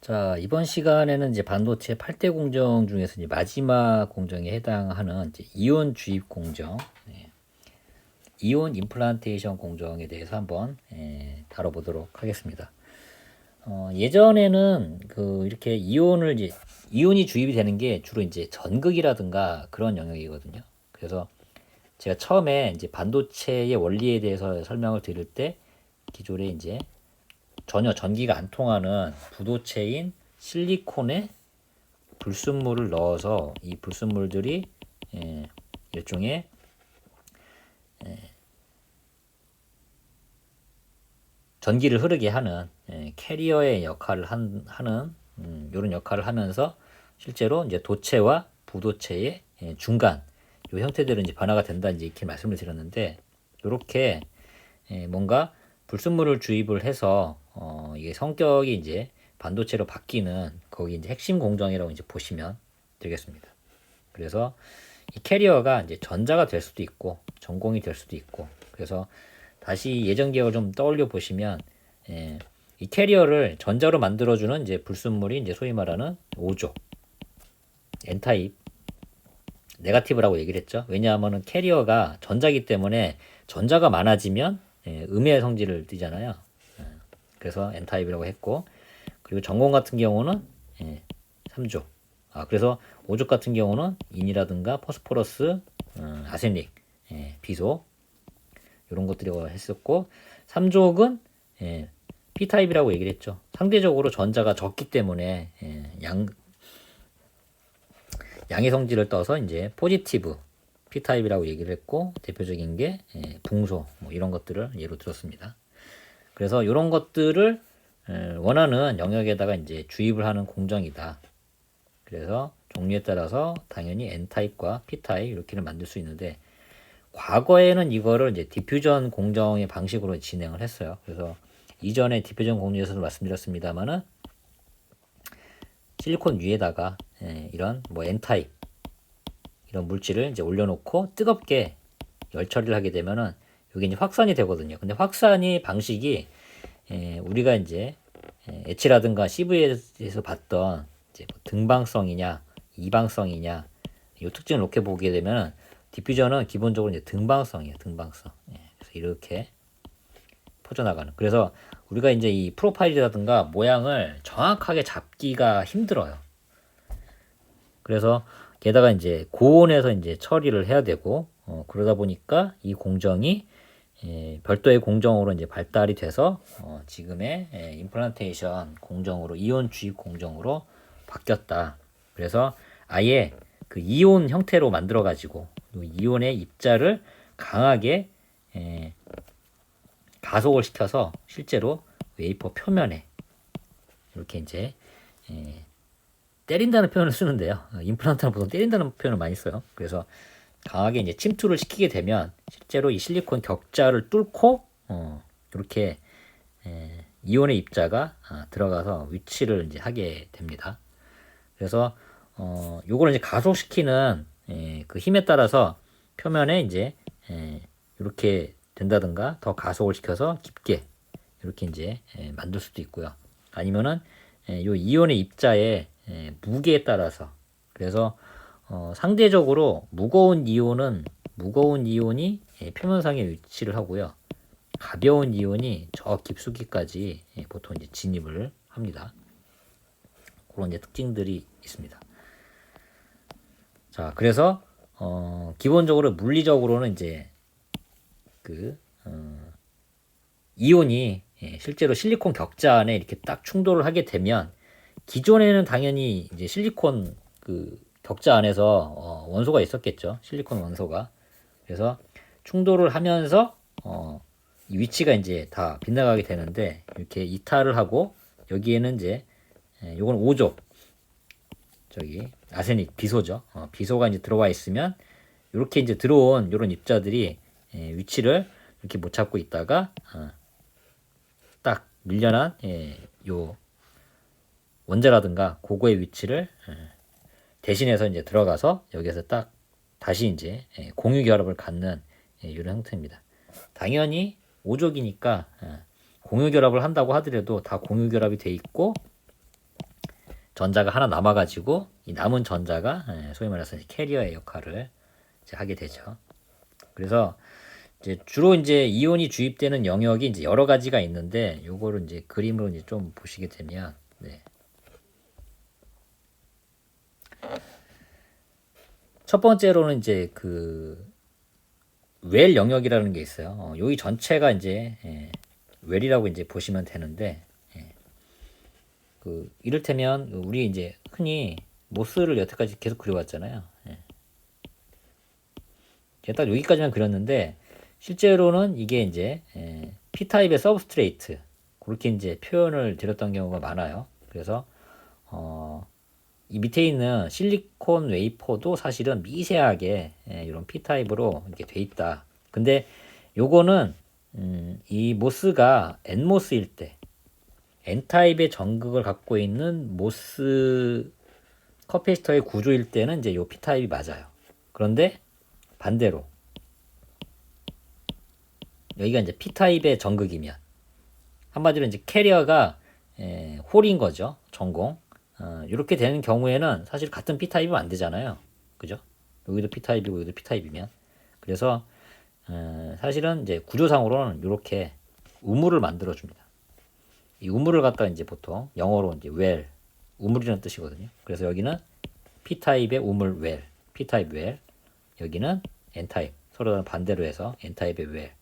자, 이번 시간에는 이제 반도체 8대 공정 중에서 이제 마지막 공정에 해당하는 이제 이온 주입 공정, 이온 임플란테이션 공정에 대해서 한번 다뤄보도록 하겠습니다. 예전에는 이렇게 이온이 주입이 되는 게 주로 이제 전극이라든가 그런 영역이거든요. 그래서 제가 처음에 이제 반도체의 원리에 대해서 설명을 드릴 때 기존에 이제 전혀 전기가 안 통하는 부도체인 실리콘에 불순물을 넣어서 이 불순물들이 일종의 전기를 흐르게 하는 캐리어의 역할을 하는 이런 역할을 하면서 실제로 이제 도체와 부도체의 중간 이 형태들은 이제 변화가 된다 이렇게 말씀을 드렸는데, 이렇게 뭔가 불순물을 주입을 해서 이게 성격이 이제 반도체로 바뀌는 거기 이제 핵심 공정이라고 이제 보시면 되겠습니다. 그래서 이 캐리어가 이제 전자가 될 수도 있고 전공이 될 수도 있고, 그래서 다시 예전 기억을 좀 떠올려 보시면 이 캐리어를 전자로 만들어주는 이제 불순물이 이제 소위 말하는 오조, N타입, 네가티브라고 얘기를 했죠. 왜냐하면은 캐리어가 전자기 때문에 전자가 많아지면 음의 성질을 띠잖아요. 그래서 N타입이라고 했고, 그리고 전공 같은 경우는 3조. 그래서 오족 같은 경우는 인이라든가 포스포러스, 아세닉, 비소 이런 것들이라고 했었고, 3족은 P타입이라고 얘기를 했죠. 상대적으로 전자가 적기 때문에 양의 성질을 떠서 이제 포지티브 P타입이라고 얘기를 했고, 대표적인 게 붕소 뭐 이런 것들을 예로 들었습니다. 그래서 이런 것들을 원하는 영역에다가 이제 주입을 하는 공정이다. 그래서 종류에 따라서 당연히 N타입과 P타입 이렇게를 만들 수 있는데, 과거에는 이거를 이제 디퓨전 공정의 방식으로 진행을 했어요. 그래서 이전에 디퓨전 공정에서도 말씀드렸습니다만은 실리콘 위에다가 이런 뭐 N타입 이런 물질을 이제 올려놓고 뜨겁게 열 처리를 하게 되면은 이게 이제 확산이 되거든요. 근데 확산이 방식이 우리가 이제 H라든가 CV에서 봤던 이제 뭐 등방성이냐 이방성이냐 이 특징을 놓게 보게 되면 디퓨전은 기본적으로 이제 등방성이에요. 등방성. 그래서 이렇게 퍼져나가는. 그래서 우리가 이제 이 프로파일이라든가 모양을 정확하게 잡기가 힘들어요. 그래서 게다가 이제 고온에서 이제 처리를 해야 되고, 그러다 보니까 이 공정이 별도의 공정으로 이제 발달이 돼서 지금의 임플란테이션 공정으로, 이온 주입 공정으로 바뀌었다. 그래서 아예 그 이온 형태로 만들어 가지고 이온의 입자를 강하게 가속을 시켜서 실제로 웨이퍼 표면에 이렇게 이제 때린다는 표현을 쓰는데요. 임플란트는 보통 때린다는 표현을 많이 써요. 그래서 강하게 이제 침투를 시키게 되면 실제로 이 실리콘 격자를 뚫고 이렇게 이온의 입자가 들어가서 위치를 이제 하게 됩니다. 그래서 요거를 이제 가속시키는 그 힘에 따라서 표면에 이제 이렇게 된다든가 더 가속을 시켜서 깊게 이렇게 이제 만들 수도 있고요. 아니면은 요 이온의 입자의 무게에 따라서, 그래서 상대적으로 무거운 이온이 표면상에 위치를 하고요. 가벼운 이온이 저 깊숙이까지 보통 이제 진입을 합니다. 그런 이제 특징들이 있습니다. 자, 그래서 기본적으로 물리적으로는 이제 이온이 실제로 실리콘 격자 안에 이렇게 딱 충돌을 하게 되면, 기존에는 당연히 이제 실리콘 그 격자 안에서 원소가 있었겠죠. 실리콘 원소가. 그래서 충돌을 하면서 이 위치가 이제 다 빗나가게 되는데, 이렇게 이탈을 하고 여기에는 이제 요건 오족, 저기 아세닉 비소죠. 비소가 이제 들어와 있으면 이렇게 이제 들어온 이런 입자들이 위치를 이렇게 못 잡고 있다가 딱 밀려난 요 원자라든가 고거의 위치를 대신해서 이제 들어가서 여기에서 딱 다시 이제 공유 결합을 갖는 이런 형태입니다. 당연히 오족이니까 공유 결합을 한다고 하더라도 다 공유 결합이 돼 있고, 전자가 하나 남아가지고 이 남은 전자가 소위 말해서 캐리어의 역할을 이제 하게 되죠. 그래서 이제 주로 이제 이온이 주입되는 영역이 이제 여러 가지가 있는데 요거를 이제 그림으로 이제 좀 보시게 되면 네. 첫 번째로는 이제 그 웰 영역이라는 게 있어요. 여기 전체가 이제 웰이라고 이제 보시면 되는데 그 이를테면 우리 이제 흔히 모스를 여태까지 계속 그려왔잖아요. 제가 딱 여기까지만 그렸는데 실제로는 이게 이제 P타입의 서브스트레이트 그렇게 이제 표현을 드렸던 경우가 많아요. 그래서 이 밑에 있는 실리콘 웨이퍼도 사실은 미세하게 이런 P타입으로 이렇게 돼 있다. 근데 요거는 이 모스가 N모스일 때 N타입의 전극을 갖고 있는 모스 커피시터의 구조일 때는 이제 요 P타입이 맞아요. 그런데 반대로 여기가 이제 P타입의 전극이면 한마디로 이제 캐리어가 홀인 거죠. 전공. 이렇게 되는 경우에는 사실 같은 P타입이면 안 되잖아요. 그죠? 여기도 P타입이고 여기도 P타입이면. 그래서 사실은 이제 구조상으로는 이렇게 우물을 만들어 줍니다. 이 우물을 갖다가 이제 보통 영어로 이제 well, 우물이라는 뜻이거든요. 그래서 여기는 P타입의 우물 well, P타입 well. 여기는 N타입, 서로 반대로 해서 N타입의 well.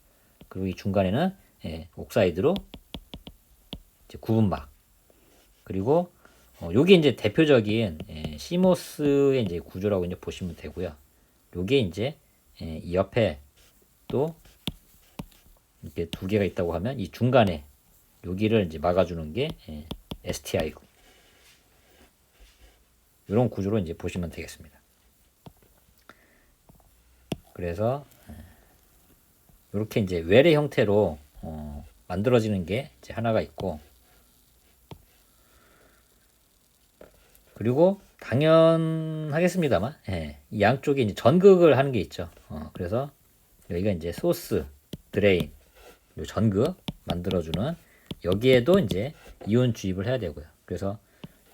그리고 이 중간에는 옥사이드로 이제 구분막. 그리고 요게 이제 대표적인 시모스의 이제 구조라고 이제 보시면 되고요. 요게 이제 이 옆에 또 이렇게 두 개가 있다고 하면 이 중간에 여기를 이제 막아주는 게 STI고 이런 구조로 이제 보시면 되겠습니다. 그래서 이렇게 이제 웰의 형태로 만들어지는 게 이제 하나가 있고, 그리고 당연하겠습니다만 이 양쪽에 이제 전극을 하는 게 있죠. 그래서 여기가 이제 소스, 드레인, 요 전극 만들어주는 여기에도 이제 이온 주입을 해야 되고요. 그래서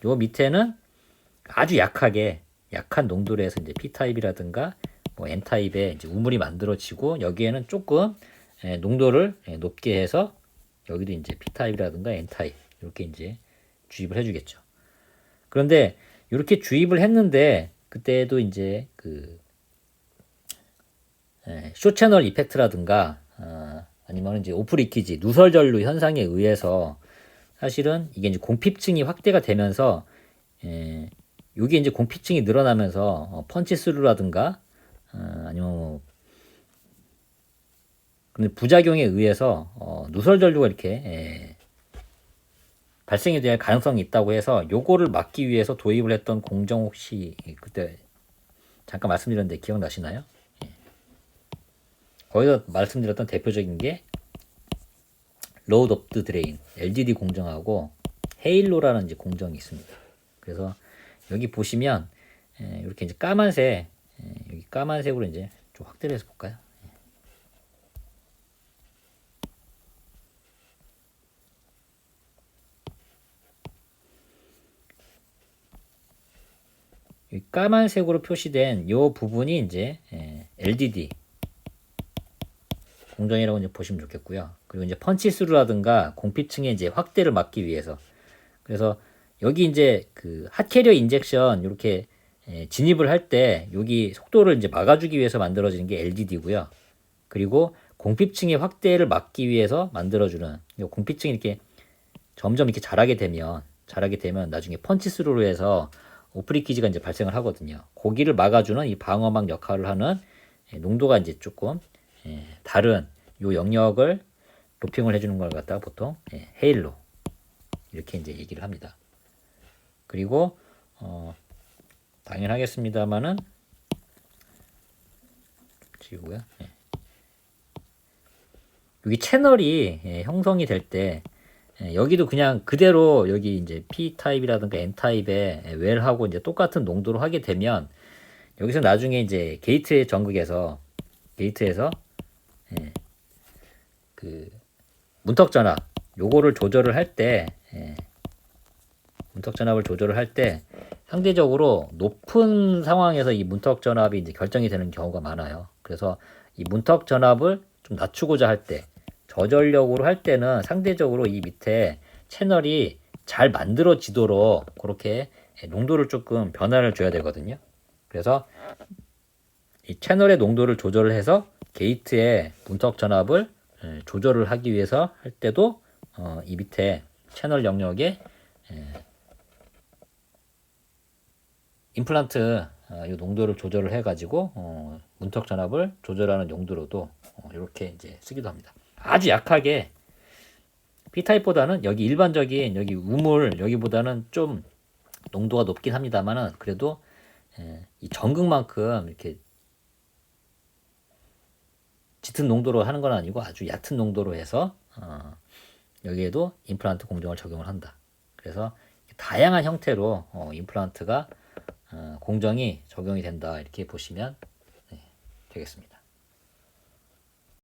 요 밑에는 아주 약한 농도로 해서 이제 P타입이라든가 뭐 N타입의 이제 우물이 만들어지고, 여기에는 조금 농도를 높게 해서 여기도 이제 P타입이라든가 N타입 이렇게 이제 주입을 해주겠죠. 그런데 이렇게 주입을 했는데 그때도 이제 그 쇼채널 이펙트라든가 아니면 이제 오프리키지 누설 전류 현상에 의해서 사실은 이게 이제 공핍층이 확대가 되면서 이게 이제 공핍층이 늘어나면서 펀치스루라든가 아니면 뭐 근데 부작용에 의해서 누설 전류가 이렇게 발생이 될 가능성이 있다고 해서 요거를 막기 위해서 도입을 했던 공정, 혹시 그때 잠깐 말씀드렸는데 기억나시나요? 거기서 말씀드렸던 대표적인 게 로드 오브 드 드레인 LDD 공정하고 헤일로라는 이제 공정이 있습니다. 그래서 여기 보시면 이렇게 이제 까만색, 여기 까만색으로 이제 좀 확대를 해서 볼까요? 이 까만색으로 표시된 이 부분이 이제 LDD 공정이라고 이제 보시면 좋겠고요. 그리고 이제 펀치스루라든가 공핍층의 이제 확대를 막기 위해서, 그래서 여기 이제 그 핫캐리어 인젝션 이렇게 진입을 할 때 여기 속도를 이제 막아주기 위해서 만들어지는 게 LDD고요. 그리고 공핍층의 확대를 막기 위해서 만들어주는, 공핍층이 이렇게 점점 이렇게 자라게 되면 나중에 펀치스루로 해서 오프리키지가 이제 발생을 하거든요. 고기를 막아주는 이 방어막 역할을 하는 농도가 이제 조금 다른 요 영역을 도핑을 해주는 걸 갖다가 보통 헤일로 이렇게 이제 얘기를 합니다. 그리고 당연하겠습니다만은 지우고요. 여기 채널이 형성이 될 때 여기도 그냥 그대로 여기 이제 P타입이라든가 N타입의 웰하고 이제 똑같은 농도로 하게 되면 여기서 나중에 이제 게이트의 전극에서 게이트에서 그 문턱 전압 요거를 조절을 할 때 문턱 전압을 조절을 할 때 상대적으로 높은 상황에서 이 문턱 전압이 이제 결정이 되는 경우가 많아요. 그래서 이 문턱 전압을 좀 낮추고자 할 때, 저전력으로 할 때는 상대적으로 이 밑에 채널이 잘 만들어지도록 그렇게 농도를 조금 변화를 줘야 되거든요. 그래서 이 채널의 농도를 조절을 해서 게이트의 문턱 전압을 조절을 하기 위해서 할 때도 이 밑에 채널 영역에 임플란트 이 농도를 조절을 해가지고 문턱 전압을 조절하는 용도로도 이렇게 이제 쓰기도 합니다. 아주 약하게 B타입보다는 여기 일반적인 여기 우물 여기보다는 좀 농도가 높긴 합니다만은 그래도 이 전극만큼 이렇게 짙은 농도로 하는 건 아니고 아주 얕은 농도로 해서 여기에도 임플란트 공정을 적용을 한다. 그래서 다양한 형태로 임플란트가 공정이 적용이 된다 이렇게 보시면 되겠습니다.